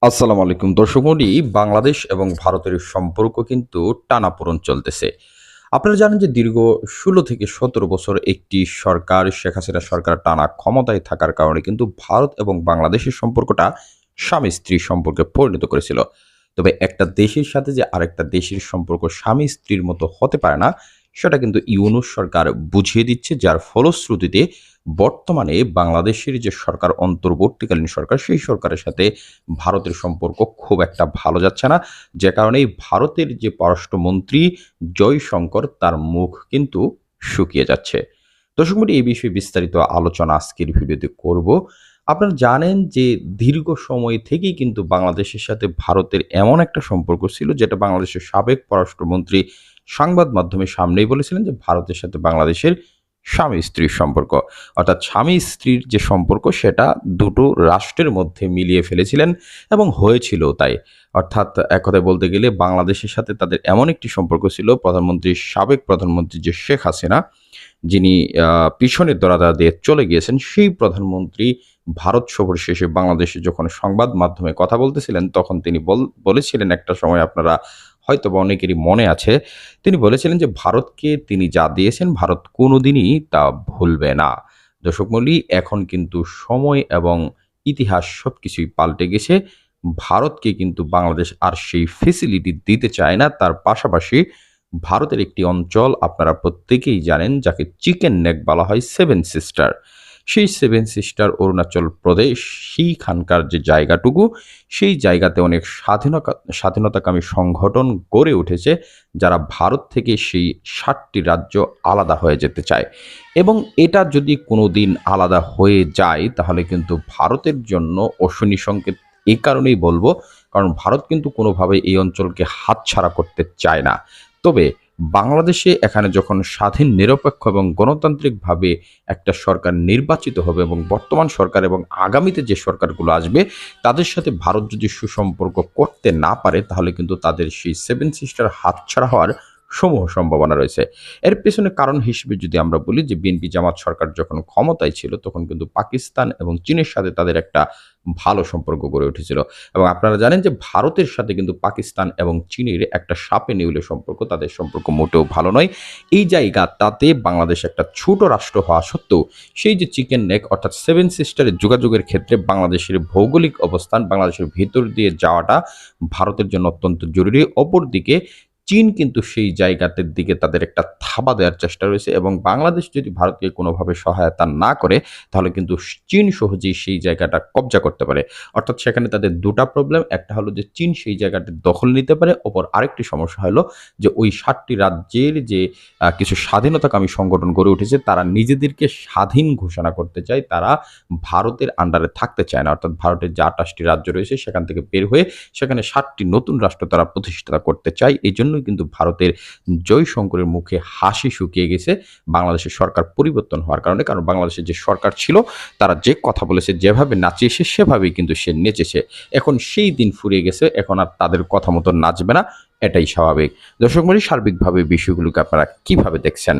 আসসালামু আলাইকুম দর্শক মণ্ডলী, বাংলাদেশ এবং ভারতের সম্পর্ক কিন্তু টানাপোড়েন চলতেছে। আপনারা জানেন যে দীর্ঘ ১৬ থেকে ১৭ বছর একটি সরকার, শেখ হাসিনা সরকার টানা ক্ষমতায় থাকার কারণে কিন্তু ভারত এবং বাংলাদেশের সম্পর্কটা স্বামী-স্ত্রীর সম্পর্কে পরিণত করেছিল। তবে একটা দেশের সাথে যে আরেকটা দেশের সম্পর্ক স্বামী-স্ত্রীর মতো হতে পারে না, সেটা কিন্তু ইউনূস সরকার বুঝিয়ে দিচ্ছে। যার ফলশ্রুতিতে বর্তমানে বাংলাদেশের যে সরকার, অন্তর্বর্তীকালীন সরকার, সেই সরকারের সাথে ভারতের সম্পর্ক খুব একটা ভালো যাচ্ছে না। যে কারণেই ভারতের যে পররাষ্ট্রমন্ত্রী জয়শঙ্কর, তার মুখ কিন্তু শুকিয়ে যাচ্ছে। দর্শক মণ্ডলী, এই বিষয়ে বিস্তারিত আলোচনা আজকের ভিডিওতে করব। আপনারা জানেন যে দীর্ঘ সময় থেকেই কিন্তু বাংলাদেশের সাথে ভারতের এমন একটা সম্পর্ক ছিল, যেটা বাংলাদেশের সাবেক পররাষ্ট্রমন্ত্রী সংবাদ মাধ্যমের সামনেই বলেছিলেন যে ভারতের সাথে বাংলাদেশের স্বামী-স্ত্রীর সম্পর্ক। অর্থাৎ স্বামী-স্ত্রীর যে সম্পর্ক, সেটা দুটো রাষ্ট্রের মধ্যে মিলিয়ে ফেলেছিলেন এবং হয়েছিলও তাই। অর্থাৎ এক কথায় বলতে গেলে বাংলাদেশের সাথে তাদের এমন একটি সম্পর্ক ছিল, সাবেক প্রধানমন্ত্রী যে শেখ হাসিনা, যিনি পিছনের দরজা দিয়ে চলে গিয়েছেন, সেই প্রধানমন্ত্রী ভারত সফর শেষে বাংলাদেশে যখন সংবাদ মাধ্যমে কথা বলতেছিলেন, তখন তিনি বলেছিলেন একটা সময়, আপনারা হয়তোবা অনেকেরই মনে আছে, তিনি বলেছিলেন যে ভারতকে তিনি যা দিয়েছেন, ভারত কোনোদিনই তা ভুলবে না। দর্শক মণ্ডলী, এখন কিন্তু সময় এবং ইতিহাস সবকিছুই পাল্টে গেছে। ভারতকে কিন্তু বাংলাদেশ আর সেই ফেসিলিটি দিতে চায় না। তার পাশাপাশি ভারতের একটি অঞ্চল আপনারা প্রত্যেকেই জানেন, যাকে চিকেন নেক বলা হয়, সেভেন সিস্টার। সেই সেভেন সিস্টার অরুণাচল প্রদেশ, সেইখানকার যে জায়গাটুকু, সেই জায়গাতে অনেক স্বাধীনতাকামী সংগঠন গড়ে উঠেছে, যারা ভারত থেকে সেই ৭টি রাজ্য আলাদা হয়ে যেতে চায়। এবং এটা যদি কোনো দিন আলাদা হয়ে যায়, তাহলে কিন্তু ভারতের জন্য অশনি সংকেত। এই কারণেই বলবো, কারণ ভারত কিন্তু কোনোভাবে এই অঞ্চলকে হাতছাড়া করতে চায় না। তবে বাংলাদেশে এখানে যখন স্বাধীন, নিরপেক্ষ এবং গণতান্ত্রিকভাবে একটা সরকার নির্বাচিত হবে, এবং বর্তমান সরকার এবং আগামীতে যে সরকারগুলো আসবে, তাদের সাথে ভারত যদি সুসম্পর্ক করতে না পারে, তাহলে কিন্তু তাদের সেই সেভেন সিস্টার হাতছাড়া হওয়ার সমূহ সম্ভাবনা রয়েছে। এর পেছনে কারণ হিসেবে যদি আমরা বলি, যে বিএনপি জামাত সরকার যখন ক্ষমতায় ছিল, তখন কিন্তু পাকিস্তান এবং চীনের সাথে তাদের একটা ভালো সম্পর্ক গড়ে উঠেছিল। এবং আপনারা জানেন যে ভারতের সাথে কিন্তু পাকিস্তান এবং চীনের একটা সাপে নেউলে সম্পর্ক, তাদের সম্পর্ক মোটেও ভালো নয়। এই জায়গাটাতে বাংলাদেশ একটা ছোট রাষ্ট্র হওয়া সত্ত্বেও, সেই যে চিকেন নেক অর্থাৎ সেভেন সিস্টারের যোগাযোগের ক্ষেত্রে বাংলাদেশের ভৌগোলিক অবস্থান, বাংলাদেশের ভিতর দিয়ে যাওয়াটা ভারতের জন্য অত্যন্ত জরুরি। অপরদিকে চীন কিন্তু সেই জায়গাটার দিকে তাদের একটা থাবা দেওয়ার চেষ্টা রয়েছে, এবং বাংলাদেশ যদি ভারতকে কোনোভাবে সহায়তা না করে, তাহলে কিন্তু চীন সহজেই সেই জায়গাটা কব্জা করতে পারে। অর্থাৎ সেখানে তাদের দুটা প্রবলেম। একটা হলো যে চীন সেই জায়গাটি দখল নিতে পারে, অপর আরেকটি সমস্যা হলো যে ওই ৭টি রাজ্যের যে কিছু স্বাধীনতাকামী সংগঠন গড়ে উঠেছে, তারা নিজেদেরকে স্বাধীন ঘোষণা করতে চায়। তারা ভারতের আন্ডারে থাকতে চায় না। অর্থাৎ ভারতের যে ২৮টি রাজ্য রয়েছে, সেখান থেকে বের হয়ে সেখানে ৭টি নতুন রাষ্ট্র তারা প্রতিষ্ঠা করতে চায়। এই জন্যই কিন্তু ভারতের জয়শঙ্করের মুখে হাসি শুকিয়ে গেছে বাংলাদেশের সরকার পরিবর্তন হওয়ার কারণে। কারণ বাংলাদেশের যে সরকার ছিল, তারা যে কথা বলেছে, যেভাবে নাচিয়েছে, সেভাবেই কিন্তু সে নেচেছে। এখন সেই দিন ফুরিয়ে গেছে, এখন আর তাদের কথা মতো নাচবে না, এটাই স্বাভাবিক। দর্শক মণ্ডলী, সার্বিকভাবে বিষয়গুলোকে আপনারা কিভাবে দেখছেন?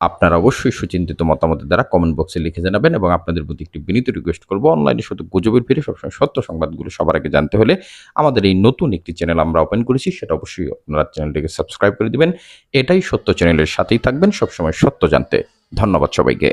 আপনারা অবশ্যই সুচিন্তিত মতামতের দ্বারা কমেন্ট বক্সে লিখে জানাবেন। এবং আপনাদের প্রতি একটি বিনীত রিকোয়েস্ট করব, অনলাইনে শুধু গুজবের ভিড়ে সবসময় সত্য সংবাদগুলো সবার আগে জানতে হলে আমাদের এই নতুন একটি চ্যানেল আমরা ওপেন করেছি, সেটা অবশ্যই আপনারা চ্যানেলটিকে সাবস্ক্রাইব করে দিবেন। এটাই সত্য চ্যানেলের সাথেই থাকবেন সবসময় সত্য জানতে। ধন্যবাদ সবাইকে।